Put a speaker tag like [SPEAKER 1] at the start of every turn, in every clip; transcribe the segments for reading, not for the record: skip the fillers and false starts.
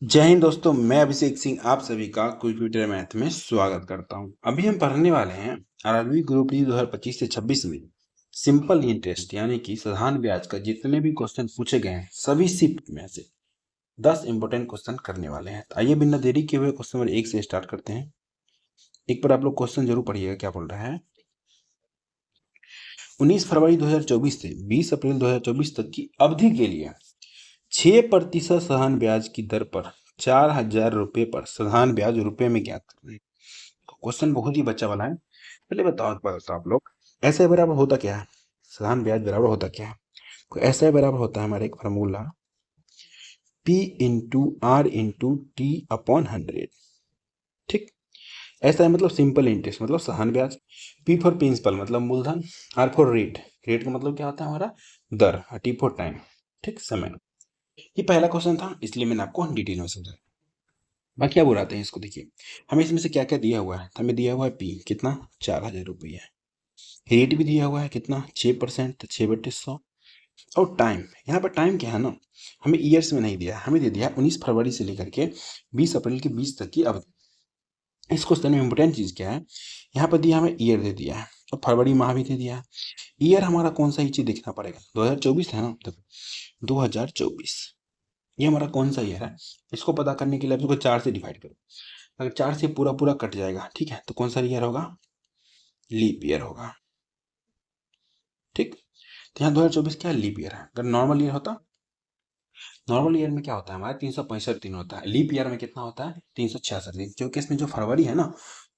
[SPEAKER 1] जय हिंद दोस्तों, मैं अभिषेक सिंह आप सभी का क्विक मैथ में स्वागत करता हूं। अभी हम पढ़ने वाले हैं आरआरबी ग्रुप डी 2025 से 26 में सिंपल इंटरेस्ट यानी कि साधारण ब्याज का जितने भी क्वेश्चन पूछे गए हैं सभी शिफ्ट में से 10 इंपोर्टेंट क्वेश्चन करने वाले हैं। तो आइए बिना देरी किए हुए क्वेश्चन नंबर 1 से स्टार्ट करते हैं। एक बार आप लोग क्वेश्चन जरूर पढ़िएगा क्या बोल रहा है। 19 फरवरी 2024 से 20 अप्रैल 2024 तक की अवधि के लिए 6% साधारण ब्याज की दर पर 4,000 रुपये पर साधारण ब्याज रुपए में ज्ञात करना है। क्वेश्चन बहुत ही बच्चा वाला है। पहले बताओ आप लोग ऐसे बराबर होता क्या है, साधारण ब्याज बराबर होता क्या है। तो ऐसे बराबर होता है हमारा एक formula P into r into t upon 100। ठीक, ऐसा है मतलब सिंपल इंटरेस्ट मतलब साधारण ब्याज। P फॉर प्रिंसिपल मतलब मूलधन। R फॉर रेट, रेट का मतलब क्या होता है हमारा दर। T फॉर टाइम, ठीक समय। ये पहला क्वेश्चन था इसलिए मैंने आपको डिटेल में समझाया। बाकी अब बुराते हैं इसको, देखिए हमें इसमें से क्या क्या दिया हुआ है। हमें दिया हुआ है पी कितना 4,000 रुपये, रेट भी दिया हुआ है कितना 6%, तो 6/100। और टाइम, यहाँ पर टाइम क्या है ना, हमें ईयर्स में नहीं दिया, हमें दे दिया 19 फरवरी से लेकर के 20 अप्रैल के 20 तक की अवधि। इस क्वेश्चन में इंपोर्टेंट चीज़ क्या है, यहाँ पर दिया हमें ईयर दे दिया है और फरवरी माह भी दे दिया है। ईयर हमारा कौन सा, ही चीज़ देखना पड़ेगा 2024 है ना, देखो 2024 ये हमारा कौन सा ईयर है। इसको पता करने के लिए आप इसको 4 से डिवाइड करो। अगर 4 से पूरा पूरा कट जाएगा, ठीक है, तो कौन सा ईयर होगा, लीप ईयर होगा। ठीक, तो यहाँ 2024 क्या लीप ईयर है। अगर नॉर्मल ईयर होता, नॉर्मल ईयर में क्या होता है हमारा 365 दिन होता है, लीप ईयर में कितना होता है 366 दिन, क्योंकि इसमें जो फरवरी है ना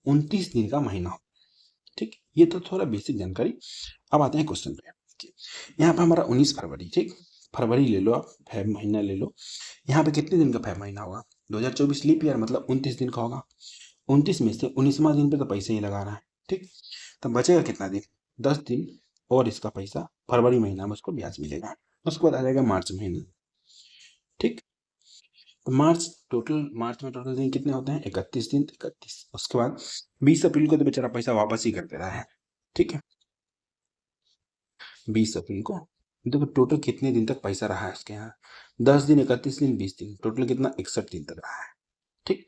[SPEAKER 1] 29 दिन का महीना होता है। ठीक, ये तो थोड़ा बेसिक जानकारी। अब आते हैं क्वेश्चन पे। यहाँ पे हमारा 19 फरवरी, ठीक, फरवरी ले लो आप, फेब महीना ले लो। यहाँ पे कितने दिन का फेब महीना होगा, 2024 लीप ईयर मतलब 29 दिन का होगा। 29 में से 19वां दिन पे तो पैसे ही लगा रहा है। ठीक, तो बचेगा कितना दिन, 10 दिन और इसका पैसा फरवरी महीना में उसको ब्याज मिलेगा। उसके बाद आ जाएगा मार्च महीना। ठीक, तो मार्च में टोटल दिन कितने होते हैं 31 दिन, 31। उसके बाद 20 अप्रैल को तो बेचारा पैसा वापस ही कर दे रहा है। ठीक है, 20 अप्रैल को देखो टोटल कितने दिन तक पैसा रहा है उसके यहाँ, 10 दिन, 31 दिन, 20 दिन, टोटल कितना 61 दिन तक रहा है। ठीक,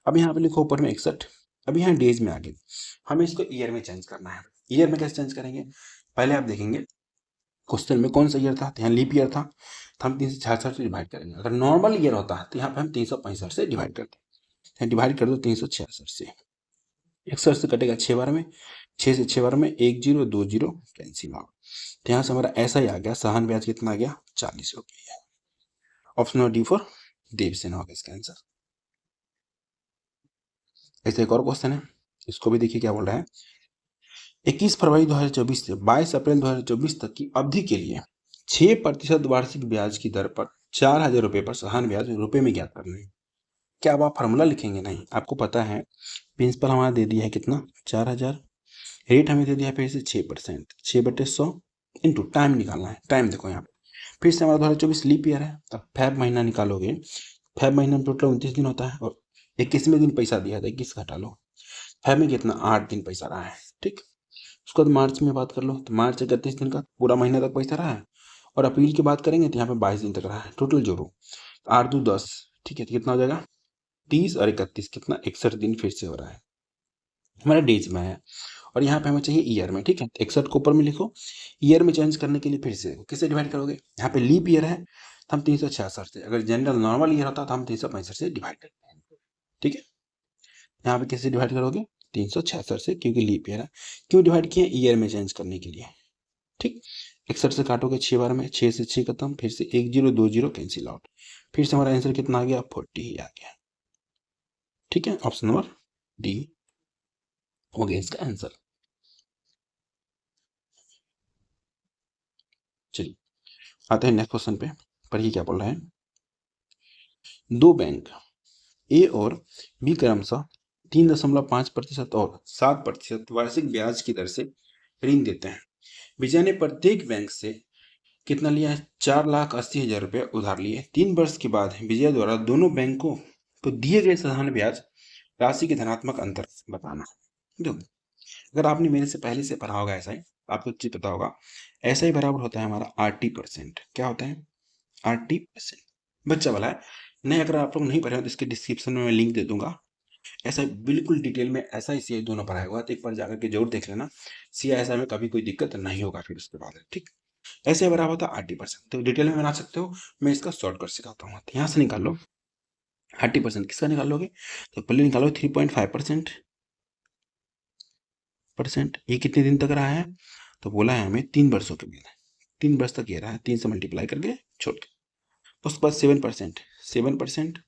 [SPEAKER 1] अब यहाँ पे लिखो ऊपर में 61। अब यहाँ डेज में आ गए, हमें इसको ईयर में चेंज करना है। ईयर में कैसे चेंज करेंगे, पहले आप देखेंगे क्वेश्चन में कौन सा ईयर था, तो यहाँ लीप ईयर था, तो हम 366 से डिवाइड करेंगे। अगर नॉर्मल ईयर होता है तो यहाँ पे हम 365 से डिवाइड करते हैं। डिवाइड कर दो 366 से, 61 से कटेगा 6 बार में, 6 से 6 बार में 1 0 2 0 कैंसिल आउट। तो यहाँ से हमारा ऐसा ही आ गया, साधारण ब्याज कितना आ गया 40 रुपये। Option number d for Devsena होगा इसका आंसर। ऐसे एक और क्वेश्चन है, इसको भी देखिए क्या बोल रहा है। 21 फरवरी 2024 से 22 अप्रैल 2024 तक की अवधि के लिए 6% वार्षिक ब्याज की दर पर 4,000 रुपये पर साधारण ब्याज रुपए में ज्ञात करना है। क्या अब आप फार्मूला लिखेंगे, नहीं, आपको पता है प्रिंसिपल हमारा दे दिया है कितना 4,000, रेट हमें दे दिया है फिर से 6%, 6/100 इंटू टाइम निकालना है। टाइम देखो यहाँ पे फिर से हमारा 2024 लीप ईयर है, अब फेब महीना निकालोगे, फेब महीना में टोटल 29 दिन होता है और 21वें दिन पैसा दिया था, 21 घटा लो, फेब में कितना 8 दिन पैसा रहा है। ठीक, उसके बाद मार्च में बात कर लो, तो मार्च 31 दिन का पूरा महीना तक पैसा रहा है, और अप्रैल की बात करेंगे तो यहाँ पे 22 दिन तक रहा है। टोटल जोड़ो 8 2 10, ठीक है, तो कितना हो जाएगा 30 और 31 कितना 61 दिन फिर से हो रहा है, हमारा डेज में है। और यहाँ पे हमें चाहिए ईयर में। ठीक है, 61 को ऊपर में लिखो, ईयर में चेंज करने के लिए फिर से किससे डिवाइड करोगे, यहाँ पे लीप ईयर है तो हम 366 से, अगर जनरल नॉर्मल ईयर होता तो हम 365 से डिवाइड करते हैं। ठीक है, यहाँ पे किससे डिवाइड करोगे 366 से, क्योंकि लीप ईयर है। क्यों डिवाइड किया, ईयर में चेंज करने के लिए। ठीक, 61 से काटोगे 6 बार में, 6 से 6 खत्म, फिर से 1 0 2 0 कैंसिल आउट, फिर से हमारा आंसर कितना आ गया 40 ही आ गया। ठीक है, ऑप्शन नंबर डी हो गया इसका आंसर। चलिए आते हैं नेक्स्ट क्वेश्चन पे, पढ़िए क्या बोल रहा है। दो बैंक ए और बी क्रमशः 3.5% और 7% वार्षिक ब्याज की दर से ऋण देते हैं। विजय ने प्रत्येक बैंक से कितना लिया है, 4,80,000 रुपये उधार लिए। 3 वर्ष के बाद विजय द्वारा दोनों बैंकों को दिए गए साधारण ब्याज राशि के धनात्मक अंतर बताना। देखो, अगर आपने मेरे से पहले से पढ़ा होगा ऐसा ही, आपको चीज पता होगा, ऐसा ही बराबर होता है हमारा 80%। क्या होता है 80%, बच्चा वाला है। नहीं, अगर आप लोग नहीं पढ़े हो तो इसके डिस्क्रिप्शन में मैं लिंक दे दूंगा। ऐसा बिल्कुल डिटेल में ऐसा ही सी दोनों पढ़ाया हुआ, तो एक बार जाकर के जरूर देख लेना। सी ऐसा में कभी कोई दिक्कत नहीं होगा फिर उसके बाद, ठीक। ऐसे बराबर होता है 80%, तो डिटेल में बना सकते हो, मैं इसका शॉर्टकट सिखाता हूँ। तो यहाँ से निकाल लो 80%, किसका निकालोगे, तो पहले निकालो 3.5% ये कितने दिन तक रहा है, तो बोला है हमें 3 वर्षों के लिए, 3 वर्ष तक ये रहा है, 3 से मल्टीप्लाई करके छोड़ दो। उसके बाद 7%,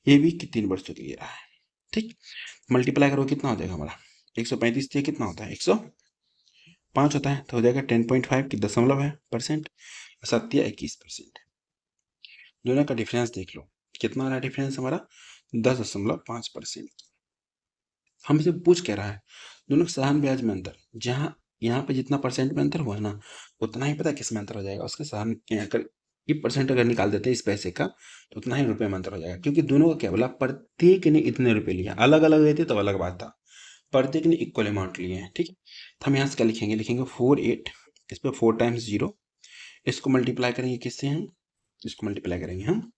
[SPEAKER 1] ये भी 3 वर्षों के लिए रहा है, ठीक। मल्टीप्लाई करो कितना हो जाएगा हमारा, 135 से कितना होता है 105 होता है, तो हो जाएगा 10.5 की दशमलव है परसेंट, 21%। दोनों का डिफरेंस देख लो, कितना रहा डिफरेंस हमारा 10.5%। हमसे पूछ क्या रहा है, दोनों साधारण ब्याज में अंतर, जहाँ यहाँ पे जितना परसेंट में अंतर हुआ ना, उतना ही पता किस में अंतर हो जाएगा, उसके साधारण अगर ये परसेंट अगर निकाल देते हैं इस पैसे का, तो उतना ही रुपए में अंतर हो जाएगा, क्योंकि दोनों का क्या बोला, प्रत्येक ने इतने रुपए लिया, अलग अलग रहते तो अलग बात था, प्रत्येक ने इक्वल अमाउंट लिए हैं, ठीक। तो हम यहाँ से क्या लिखेंगे 4/8, इस पर 4 टाइम्स 0, इसको मल्टीप्लाई करेंगे किससे, हम इसको मल्टीप्लाई करेंगे हम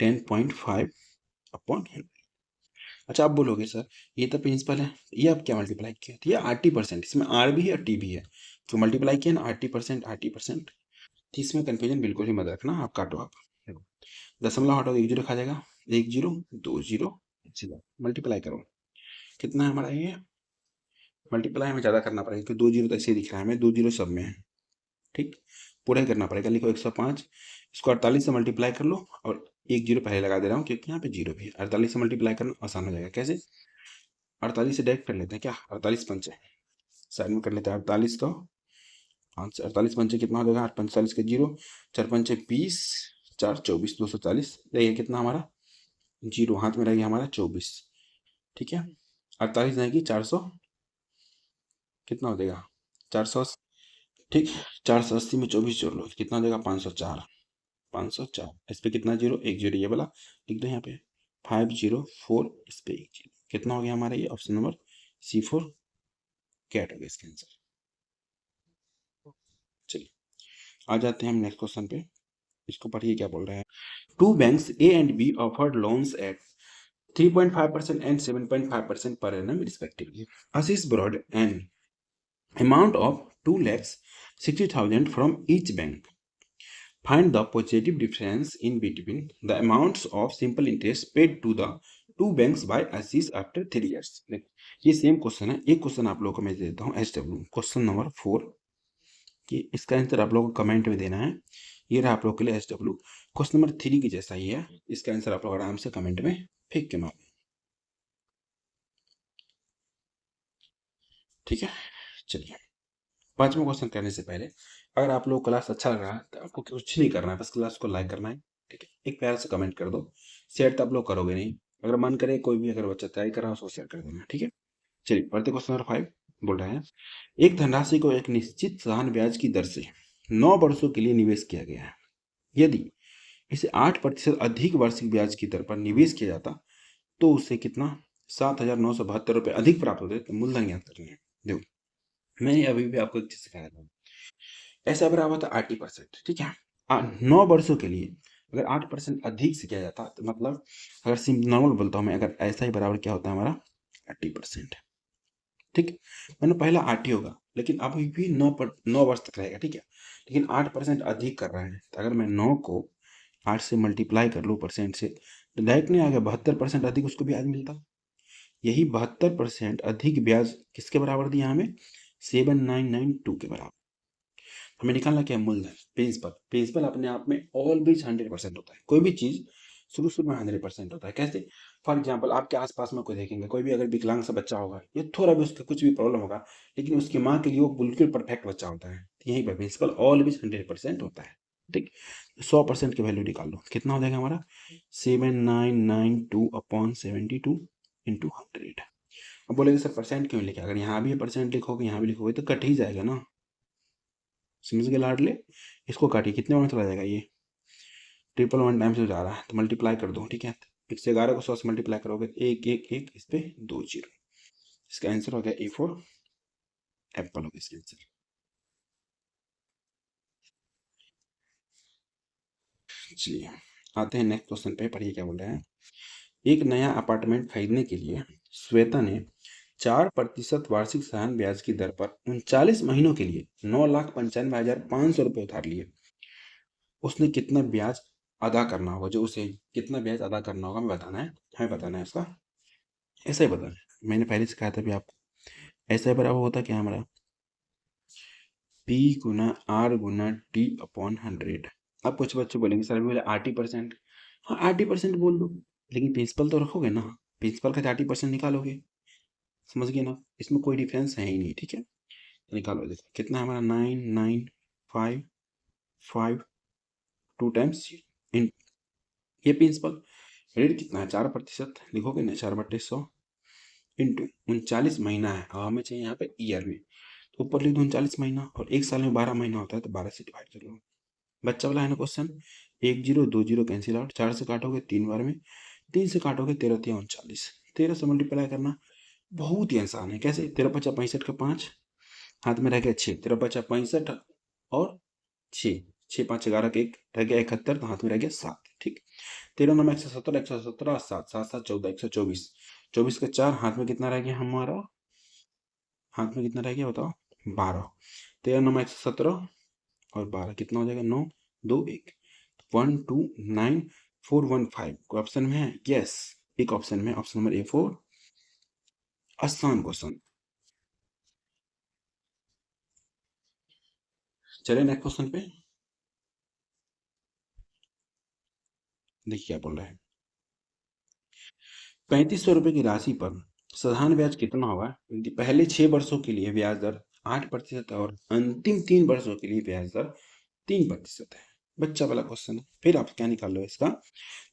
[SPEAKER 1] 10.5 अपॉन 100। अच्छा, आप बोलोगे सर ये तो प्रिंसिपल है, ये आप क्या मल्टीप्लाई किया, तो ये 80%, इसमें आर भी है और टी भी है, तो मल्टीप्लाई किया ना 80%। तो इसमें कंफ्यूजन बिल्कुल ही मत रखना, आप काटो, आप देखो, दशमलव हटाओ 1 0 खा जाएगा, 1 0 2 0 0, मल्टीप्लाई करो, कितना है हमारा ये, मल्टीप्लाई हमें ज़्यादा करना पड़ेगा क्योंकि 2 0 तो ऐसे ही दिख रहा है हमें, 2 0 सब में है, ठीक। पूरा ही करना पड़ेगा, लिखो 105, इसको 48 से मल्टीप्लाई कर लो, और 1 0 पहले लगा दे रहा हूँ क्योंकि यहाँ पे 0 भी है, 48 से मल्टीप्लाई करना आसान हो जाएगा, कैसे, 48 से डायरेक्ट कर लेते हैं क्या, 48 पंचे साइड में कर लेते हैं, 48 तो 48 पंचे कितना हो जाएगा, 8 45 के 0, 4 पंचे 20, 4 24, 240, देखिए कितना हमारा 0 हाथ में रहेगा हमारा 24, ठीक है। 48 रहेगी 400, कितना हो जाएगा 480, ठीक। 480 में 24 जोड़ लो, कितना हो जाएगा 504, 504, इस पे कितना 0, 1 0 ये वाला लिख दो यहाँ पे, 504, इस पे 1 0, कितना हो गया हमारा ये ऑप्शन नंबर C4 कैट हो गया इसका आंसर। चलिए आ जाते हैं हम नेक्स्ट क्वेश्चन पे, इसको पढ़िए क्या बोल रहा है। Two banks A and B offered loans at 3.5% and 7.5% per annum respectively. Ashish borrowed an amount of 2,60,000 from each bank. Find the positive difference in between the amounts of simple interest paid to the two banks by Ashish after 3 years. ये same question है, एक question आप लोगों को मैं दे देता हूँ SW question number 4, कि इसका आंसर आप लोगों को कमेंट में देना है। ये रहा आप लोग के लिए SW क्वेश्चन नंबर 3 की जैसा ही है, इसका आंसर आप लोग आराम से कमेंट में फेंक के मारो, ठीक है। चलिए 5वां क्वेश्चन करने से पहले, अगर आप लोग क्लास अच्छा लग रहा है तो आपको कुछ नहीं करना है, बस क्लास को लाइक करना है, ठीक है, एक प्यार से कमेंट कर दो, शेयर तो आप लोग करोगे नहीं, अगर मन करे कोई भी अगर बच्चा तैयारी कर रहा है उसको शेयर कर देना, ठीक है। चलिए पढ़ते क्वेश्चन नंबर 5, बोल रहे हैं एक धनराशि को एक निश्चित साधारण ब्याज की दर से 9 वर्षों के लिए निवेश किया गया है, यदि इसे 8% अधिक वार्षिक ब्याज की दर पर निवेश किया जाता तो उससे कितना 7,972 रुपये अधिक प्राप्त होते, तो मूलधन ज्ञात करनी है। देखो मैंने अभी भी आपको एक चीज सिखाया था, ऐसा बराबर था 80%, ठीक है। 9 वर्षों के लिए अगर 8% अधिक से किया जाता तो मतलब, अगर सिम नॉर्मल बोलता हूँ मैं, अगर ऐसा ही बराबर क्या होता है हमारा 80%, ठीक। मैंने पहला 8 ही होगा, लेकिन अभी भी 9 वर्ष तक रहेगा, ठीक है, लेकिन 8% अधिक कर रहा है, तो अगर मैं 9 को 8 से मल्टीप्लाई कर लूँ परसेंट से, तो डायरेक्ट नहीं आ गया, 72% अधिक उसको ब्याज मिलता। यही 72% अधिक ब्याज किसके बराबर दिया हमें, 7992 के बराबर। हमें निकालना क्या है, मूलधन, प्रिंसिपल अपने आप में ऑलवेज 100% होता है, कोई भी चीज शुरू शुरू में 100% होता है, कैसे, फॉर एग्जाम्पल आपके आसपास में कोई देखेंगे, कोई भी अगर विकलांग सा बच्चा होगा, ये थोड़ा भी उसका कुछ भी प्रॉब्लम होगा, लेकिन उसकी माँ के लिए वो बिल्कुल परफेक्ट बच्चा होता है, तो यहीं पर प्रिंसिपल ऑलवेज 100% होता है, ठीक। 100% की वैल्यू निकाल लो, कितना हो जाएगा हमारा 7992 अपॉन 72 इंटू 100। अब बोलेंगे सर परसेंट क्यों लिखा, अगर यहाँ भी परसेंट लिखोगे यहाँ भी लिखोगे तो कट ही जाएगा ना, समझ के लाडले, इसको काटिए, कितने में चला जाएगा ये 111 टाइम से जा रहा है, तो मल्टीप्लाई कर दो, ठीक है, 111 को 100 से मल्टीप्लाई करोगे 1 इस पे 2 0, इसका आंसर हो गया A4 एप्पल हो गया इसका आंसर। चलिए आते हैं नेक्स्ट क्वेश्चन पे, पढ़िए क्या बोल रहे हैं। एक नया अपार्टमेंट खरीदने के लिए श्वेता ने 4% वार्षिक साधारण ब्याज की दर पर 39 महीनों के लिए 9,95,500 रुपये उधार लिए। उसने कितना ब्याज अदा करना होगा, जो उसे कितना ब्याज अदा करना होगा हमें बताना है, उसका ऐसा ही बताना है। मैंने पहले से कहा था भी आपको, ऐसा ही बराबर होता क्या हमारा P गुना R गुना T अपॉन 100। अब कुछ बच्चे बोलेंगे सर बोले 80%। हाँ 80% बोल दो, लेकिन प्रिंसिपल तो रखोगे ना, प्रिंसिपल का 80% निकालोगे, समझ गए ना, इसमें कोई डिफरेंस है ही नहीं, ठीक है। तो निकालो, देखो कितना है हमारा 9,9,5,5 टू टाइम्स इन ये प्रिंसिपल। रेट कितना है 4%, लिखोगे ना 4/100 इंटू 39 महीना है, और हमें चाहिए यहाँ पे ईयर में, तो ऊपर लिख दो 39 महीना, और एक साल में 12 महीना होता है, तो 12 से डिवाइड कर लो। बच्चा वाला है ना क्वेश्चन, 1 0 2 0 कैंसिल आउट, 4 से काटोगे 3 बार में, 3 से काटोगे 13 3 39, 13 से मल्टीप्लाई करना बहुत ही आसान है। कैसे, 13 5 65 का 5 हाथ में रह गया 6, 13 5 65 और 6, 6 5 11 का 1 रह गया 71, तो हाथ में रह गया 7, ठीक। 13 9 117, 117 7 7 7 14 124, 24 का 4 हाथ में कितना रह गया हमारा, हाथ में कितना रह गया बताओ 12, 13 9 117 और 12 कितना हो जाएगा 9 2 1 129415 कोई ऑप्शन में है, यस एक ऑप्शन में, ऑप्शन नंबर A4 आसान क्वेश्चन। चले नेक्स्ट क्वेश्चन पे, देखिए क्या बोल रहा है। 3500 रुपये की राशि पर साधारण ब्याज कितना होगा यदि पहले 6 वर्षों के लिए ब्याज दर 8% और अंतिम 3 वर्षों के लिए ब्याज दर 3% है। बच्चा वाला क्वेश्चन है, फिर आप क्या निकाल लो इसका,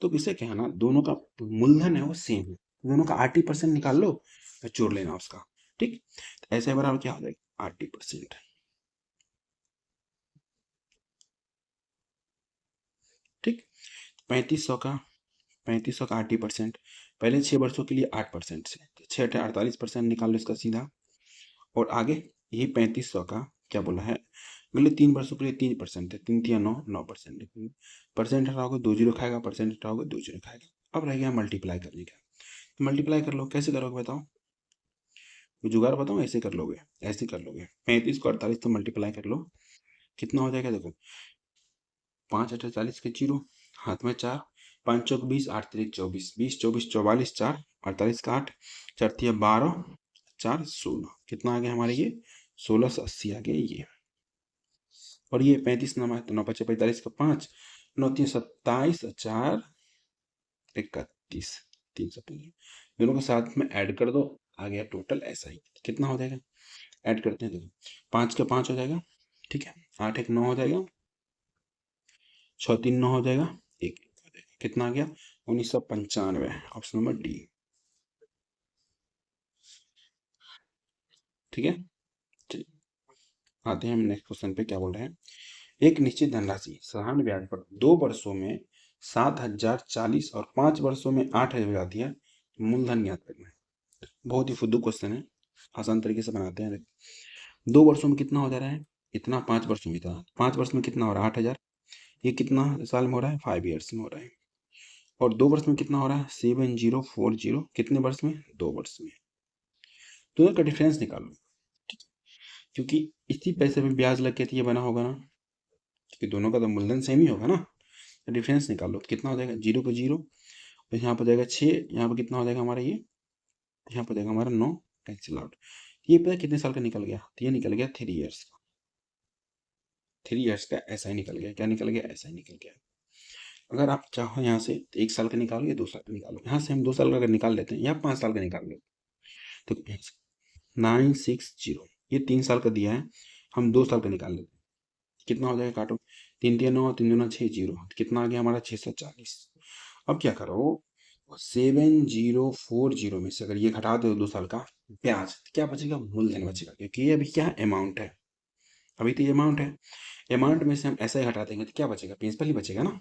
[SPEAKER 1] तो इसे क्या है ना, दोनों का मूलधन है वो सेम है, दोनों का 80% निकाल लो, जोड़ लेना उसका, ठीक। तो ऐसे बराबर क्या हो जाएगा 80%, ठीक। 3500 का 80%, पहले 6 वर्षों के लिए 8% से, 6 48% निकाल लो इसका सीधा, और आगे यही 3500 का क्या बोला है, अगले 3 वर्षों के लिए 3% है, 3 3 9 9%, परसेंट हटाओगे 2 जीरो खाएगा, परसेंट हटाओगे 2 जीरो खाएगा। अब रह गया मल्टीप्लाई करने का, मल्टीप्लाई कर लो, कैसे करोगे बताओ, जुगाड़ बताओ, ऐसे कर लोगे, ऐसे कर लोगे, 35 को 48 तो मल्टीप्लाई कर लो, कितना हो जाएगा देखो, 5 8 40 के जीरो, हाथ में 4, 5 चौक 20, 8 3 24, 20 24 44 4, 48 का 8, 4 3 12, 4 16, कितना आ गया हमारे ये 1680 आ गया ये। और ये 35 नौ तो 9 5 45 का 5, 9 3 27, 4 31, 315, दोनों को साथ में ऐड कर दो, आ गया टोटल ऐसा ही, कितना हो जाएगा, ऐड करते हैं देखो, 5 का 5 हो जाएगा, ठीक है, 8 1 9 हो जाएगा, 6 3 9 हो जाएगा, एक हो जाएगा, कितना आ गया 1995, ऑप्शन नंबर डी, ठीक है। ठीक। आते हैं हम नेक्स्ट क्वेश्चन पे, क्या बोल रहे हैं। एक निश्चित धनराशि साधारण ब्याज पर 2 वर्षों में 7,040 और 5 वर्षों में 8,000 जाती है, मूलधन ज्ञात करना है। बहुत ही फुद्दू क्वेश्चन है, आसान तरीके से बनाते हैं। 2 वर्षों में कितना हो जा रहा है इतना, 5 वर्षों में इतना, 5 वर्ष में कितना हो रहा है 8,000, ये कितना साल में हो रहा है 5 ईयर्स में हो रहा है, और 2 वर्ष में कितना हो रहा है 7040, कितने वर्ष में 2 वर्ष में, दोनों का डिफरेंस निकालो, ठीक है? क्योंकि इसी पैसे में ब्याज लग के तो ये बना होगा ना, क्योंकि दोनों का तो मूलधन सेम ही होगा ना, तो डिफरेंस निकाल लो, तो कितना हो जाएगा, 0 को 0, और यहाँ पर जाएगा 6, यहाँ पर कितना हो जाएगा हमारा ये, यहाँ पर जाएगा हमारा 9, कैंसिल आउट। ये पता है कितने साल का निकल गया, तो ये निकल गया 3 ईयर्स का, 3 ईयर्स का ऐसा ही निकल गया, क्या निकल गया, ऐसा ही निकल गया। अगर आप चाहो यहाँ से तो 1 साल का निकालो या 2 साल का निकालो, यहाँ से हम 2 साल का अगर निकाल लेते हैं या 5 साल का निकाल लो, तो 960, ये 3 साल का दिया है, हम 2 साल का निकाल लेते हैं, कितना हो जाएगा, काटो 3 3 9, 3 2 6 जीरो, कितना आ गया हमारा 640। अब क्या करो, 7040 में से अगर ये घटा दो 2 साल का ब्याज, तो क्या बचेगा, मूलधन बचेगा, क्योंकि ये अभी क्या अमाउंट है, अभी तो ये अमाउंट है, अमाउंट में से हम ऐसा ही हटा देंगे तो क्या बचेगा, प्रिंसिपल ही बचेगा ना।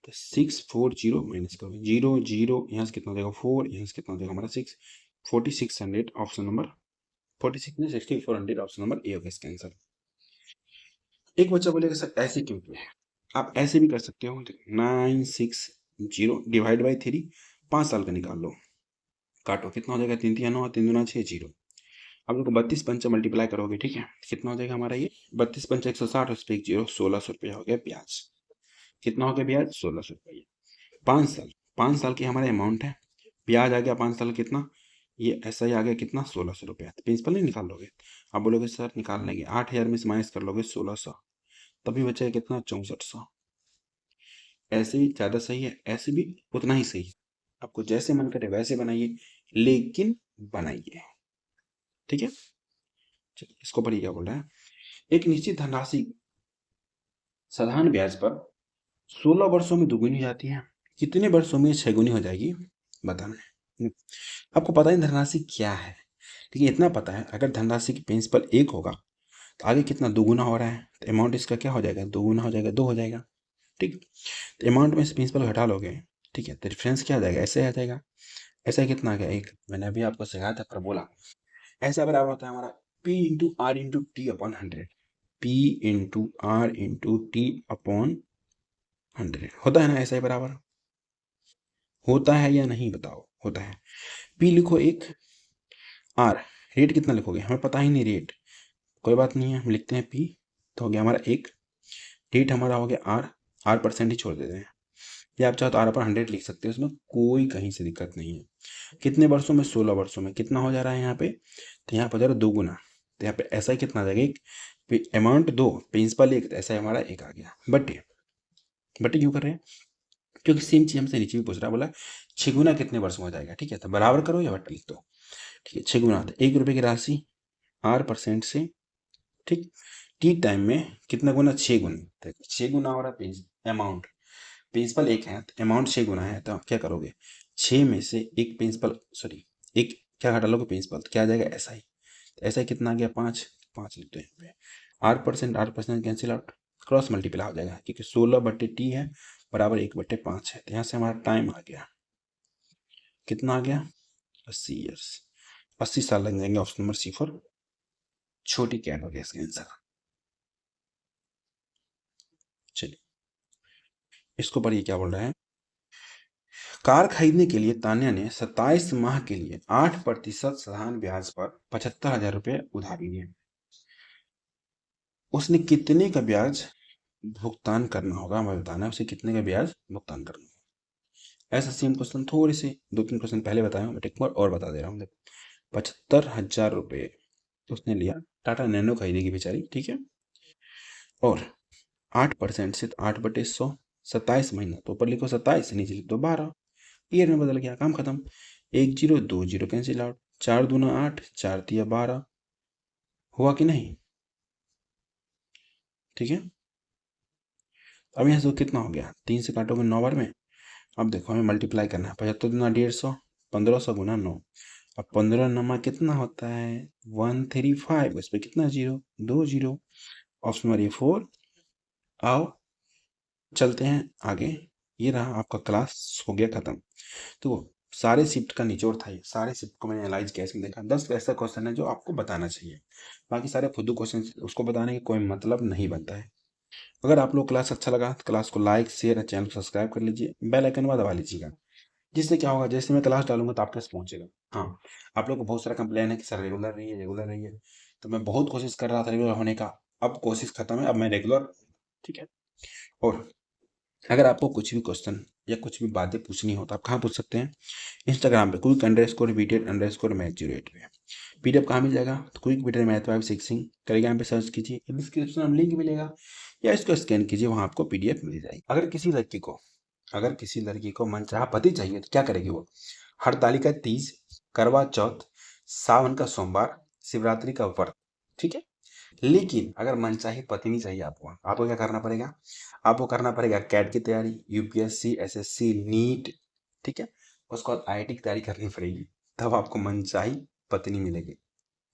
[SPEAKER 1] तो 640 माइनस करो, 0 0, यहाँ से कितना हो जाएगा 4, यहाँ से कितना हो जाएगा हमारा 6, 4600, ऑप्शन नंबर 46 में 6400, ऑप्शन नंबर ए होगा इसका आंसर। एक बच्चा बोलेगा सर ऐसे क्यों किया है, आप ऐसे भी कर सकते हो, 960 डिवाइड बाई 3, 5 साल का निकाल लो, काटो, कितना हो जाएगा, 3 3 9, 3 दूना 6, 0। अब लोग 32 पंचा मल्टीप्लाई करोगे, ठीक है, कितना हो जाएगा हमारा ये 32 पंचा 160, उस पर एक जीरो, 1600 रुपया हो गया ब्याज। कितना हो गया ब्याज, 1600 रुपया। 5 साल, 5 साल की हमारा अमाउंट है, ब्याज आ गया 5 साल कितना, ये ऐसा ही आ गया कितना, 1600 रुपया। प्रिंसिपल नहीं निकाल लोगे, आप बोलोगे सर निकाल लेंगे, 8000 में से माइनस कर लोगे 1600, तभी बचेगा कितना, 6400। ऐसे भी ज़्यादा सही है, ऐसे भी उतना ही सही है, आपको जैसे मन करे वैसे बनाइए, लेकिन बनाइए, ठीक है। चलिए इसको पढ़िए क्या बोल रहा है। एक निश्चित धनराशि साधारण ब्याज पर 16 वर्षों में दुगुनी हो जाती है, कितने वर्षों में 6 गुनी हो जाएगी, बताना है। आपको पता है धनराशि क्या है, ठीक है, इतना पता है, अगर धनराशि की प्रिंसिपल 1 होगा तो आगे कितना, दुगुना हो रहा है, तो अमाउंट इसका क्या हो जाएगा, दुगुना हो जाएगा, 2 हो जाएगा, ठीक। तो अमाउंट में से प्रिंसिपल घटा लोगे, ठीक है, तो डिफरेंस क्या आ जाएगा, ऐसे आ जाएगा, ऐसा कितना आ गया, 1। मैंने अभी आपको सिखाया था पर बोला, ऐसा बराबर होता है हमारा P into r into t upon 100, P into r into t upon 100 होता है ना, ऐसा ही बराबर होता है या नहीं, बताओ, होता है। P लिखो 1, आर, रेट कितना लिखोगे, हमें पता ही नहीं रेट, कोई बात नहीं है, हम लिखते हैं P, तो हो गया हमारा 1, रेट हमारा हो गया आर परसेंट ही छोड़ देते हैं, या आप चाहो तो आर अपॉन 100 लिख सकते हो, उसमें कोई कहीं से दिक्कत नहीं है। कितने वर्षों में, 16 वर्षों में, कितना हो जा रहा है यहाँ पे, तो यहाँ पर हो जा रहा है 2 गुना, तो यहाँ पे ऐसा ही कितना आ जाएगा, एक अमाउंट 2, प्रिंसिपल 1, तो ऐसा ही हमारा 1 आ गया। बटे, बटे क्यों कर रहे हैं, क्योंकि सेम चीज हमसे नीचे भी पूछ रहा, बोला 6 गुना कितने वर्ष में हो जाएगा, ठीक है, तो बराबर करो या बटे लिख दो, ठीक है, 6 गुना, तो 1 रुपये की राशि आर परसेंट से, ठीक, टी टाइम में कितना गुना, 6 गुना, 6 गुना हो रहा है अमाउंट, प्रिंसिपल 1 है तो अमाउंट 6 गुना है, तो आप क्या करोगे, 6 में से एक प्रिंसिपल, सॉरी, एक क्या घटा लोगे प्रिंसिपल, तो क्या आ जाएगा, ऐसा ही, तो ऐसा ही कितना आ गया, 5, 5 लिखते हैं यहाँ पे, are percent cancel out, cross multiply हो जाएगा, क्योंकि 16 बटे टी है बराबर 1 बटे 5 है, तो यहाँ से हमारा टाइम आ गया, कितना आ गया, 80 ईयर्स, 80 साल लग जाएंगे, ऑप्शन नंबर सी फॉर छोटी कैट हो गया इसका आंसर। चलिए इसको पढ़िए क्या बोल रहा है। कार खरीदने के लिए तान्या ने 27 माह के लिए 8% साधारण ब्याज पर 75,000 रुपये उधार लिए। उसने कितने का ब्याज भुगतान करना होगा, हमें बताना है उसे कितने का ब्याज भुगतान करना होगा। ऐसा सेम क्वेश्चन थोड़े से 2-3 क्वेश्चन पहले बताया, बट एक बार और बता दे रहा हूँ। देखो 75,000 रुपये उसने लिया, टाटा नैनो खरीदेगी बेचारी, ठीक है, और 8% से 8/100, 27 महीना, तो ऊपर लिखो 27, नीचे लिख दो 12, ईयर में बदल गया, काम खत्म, 1 जीरो 2 जीरो कैंसिल आउट, 4 दूना 8, 4 तिया 12, हुआ कि नहीं, ठीक है। अब यहाँ से कितना हो गया, 3 से काटोगे 9 बार में, अब देखो हमें मल्टीप्लाई करना है, 75 दूना 150, 1500 गुना 9, अब 15 नमा कितना होता है, 135, उस पर कितना जीरो, 2 जीरो, ऑप्शन नंबर 4। आओ चलते हैं आगे, ये रहा आपका क्लास हो गया खत्म। तो सारे शिफ्ट का निचोड़ था ये, सारे शिफ्ट को मैंने एनालाइज किया, इसमें देखा 10 ऐसा क्वेश्चन है जो आपको बताना चाहिए, बाकी सारे फुद्दू क्वेश्चन उसको बताने का कोई मतलब नहीं बनता है। अगर आप लोग क्लास अच्छा लगा तो क्लास को लाइक शेयर और चैनल को सब्सक्राइब कर लीजिए, बेल आइकन दबा लीजिएगा, जिससे क्या होगा, जैसे मैं क्लास डालूंगा तो आपके पास पहुंचेगा। हाँ, आप लोग को बहुत सारा कंप्लेन है कि सर रेगुलर रही है, रेगुलर रही है, तो मैं बहुत कोशिश कर रहा था रेगुलर होने का, अब कोशिश खत्म है, अब मैं रेगुलर, ठीक है। और अगर आपको कुछ भी क्वेश्चन या कुछ भी बातें पूछनी हो तो आप कहाँ पूछ सकते हैं, इंस्टाग्राम पे quick_btn_math08 पे। पीडीएफ कहाँ मिल जाएगा, तो क्विक बीटेन मैथ 5 टेलीग्राम पे सर्च कीजिए, डिस्क्रिप्शन में लिंक मिलेगा, या इसको स्कैन कीजिए, वहाँ आपको पीडीएफ मिल जाएगी। अगर किसी लड़की को मनचाहा पति चाहिए तो क्या करेगी वो, हरतालिका तीज, करवा चौथ, सावन का सोमवार, शिवरात्रि का व्रत, ठीक है। लेकिन अगर मनचाही पत्नी चाहिए आपको क्या करना पड़ेगा, आपको करना पड़ेगा कैट की तैयारी, यूपीएससी, एसएससी, नीट, ठीक है, उसके बाद आईआईटी की तैयारी करनी पड़ेगी, तब आपको मनचाही पत्नी मिलेगी,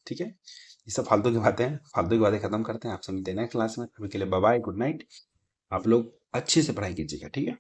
[SPEAKER 1] ठीक है। ये सब फालतू की बातें हैं, फालतू की बातें खत्म करते हैं, आप सब मिलते हैं नेक्स्ट क्लास में, अभी के लिए बाय बाय, गुड नाइट। आप लोग अच्छे से पढ़ाई कीजिएगा, ठीक है।